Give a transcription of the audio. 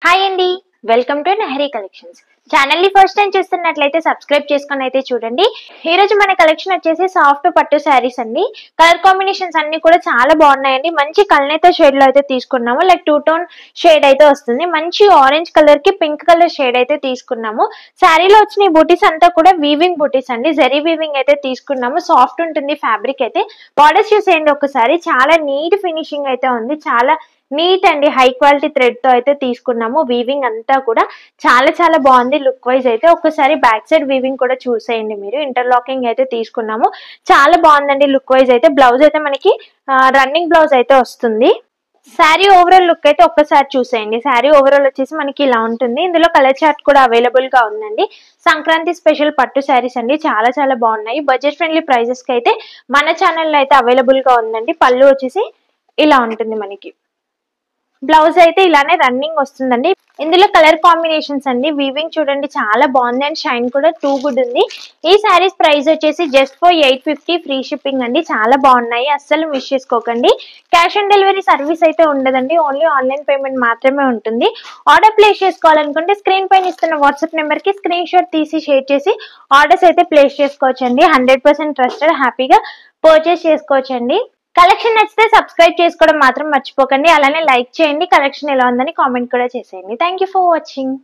Hi అండి, welcome to నెహరీ collections. Channel ని first time చూస్తున్నట్లయితే సబ్స్క్రైబ్ చేసుకొని అయితే చూడండి. ఈ రోజు మన కలెక్షన్ వచ్చేసి సాఫ్ట్ పట్టు శారీస్ అండి. కలర్ కాంబినేషన్స్ అన్ని కూడా చాలా బాగున్నాయండి. మంచి కల్నేత షేడ్ లో అయితే తీసుకున్నాము. లైక్ 2 టోన్ షేడ్ అయితే వస్తుంది. మంచి ఆరెంజ్ కలర్ కి పింక్ కలర్ షేడ్ అయితే తీసుకున్నాము. శారీలో వచ్చిన బూటీస్ అంతా కూడా వీవింగ్ బూటీస్ అండి. జరీ వీవింగ్ అయితే తీసుకున్నాము. సాఫ్ట్ ఉంటుంది ఫ్యాబ్రిక్ అయితే. బార్డర్స్ చూసేయండి ఒకసారి, చాలా నీట్ ఫినిషింగ్ అయితే ఉంది. చాలా నీట్ అండి, హై క్వాలిటీ థ్రెడ్ తో అయితే తీసుకున్నాము. వీవింగ్ అంతా కూడా చాలా చాలా బాగుంది లుక్ వైజ్ అయితే. ఒకసారి బ్యాక్ సైడ్ వీవింగ్ కూడా చూసేయండి మీరు. ఇంటర్లాకింగ్ అయితే తీసుకున్నాము. చాలా బాగుందండి లుక్ వైజ్ అయితే. బ్లౌజ్ అయితే మనకి రన్నింగ్ బ్లౌజ్ అయితే వస్తుంది. శారీ ఓవరాల్ లుక్ అయితే ఒక్కసారి చూసేయండి. శారీ ఓవరాల్ వచ్చేసి మనకి ఇలా ఉంటుంది. ఇందులో కలర్ చార్ట్ కూడా అవైలబుల్ గా ఉందండి. సంక్రాంతి స్పెషల్ పట్టు శారీస్ అండి, చాలా చాలా బాగున్నాయి. బడ్జెట్ ఫ్రెండ్లీ ప్రైజెస్ కి అయితే మన ఛానల్లో అయితే అవైలబుల్ గా ఉందండి. పళ్ళు వచ్చేసి ఇలా ఉంటుంది మనకి. బ్లౌజ్ అయితే ఇలానే రన్నింగ్ వస్తుందండి. ఇందులో కలర్ కాంబినేషన్స్ అండి. వీవింగ్ చూడండి చాలా బాగుంది అండ్ షైన్ కూడా టూ గుడ్ ఉంది. ఈ శారీస్ ప్రైస్ వచ్చేసి జస్ట్ ఫర్ 850 ఫ్రీ షిప్పింగ్ అండి. చాలా బాగున్నాయి, అస్సలు మిస్ చేసుకోకండి. క్యాష్ ఆన్ డెలివరీ సర్వీస్ అయితే ఉండదండి, ఓన్లీ ఆన్లైన్ పేమెంట్ మాత్రమే ఉంటుంది. ఆర్డర్ ప్లేస్ చేసుకోవాలనుకుంటే స్క్రీన్ పైన ఇస్తున్న వాట్సాప్ నెంబర్ కి స్క్రీన్ షాట్ తీసి షేర్ చేసి ఆర్డర్స్ అయితే ప్లేస్ చేసుకోవచ్చండి. 100% ట్రస్టెడ్, హ్యాపీగా పర్చేస్ చేసుకోవచ్చండి. కలెక్షన్ నచ్చితే సబ్స్క్రైబ్ చేసుకోవడం మాత్రం మర్చిపోకండి. అలానే లైక్ చేయండి. కలెక్షన్ ఎలా ఉందని కామెంట్ కూడా చేసేయండి. Thank you for watching.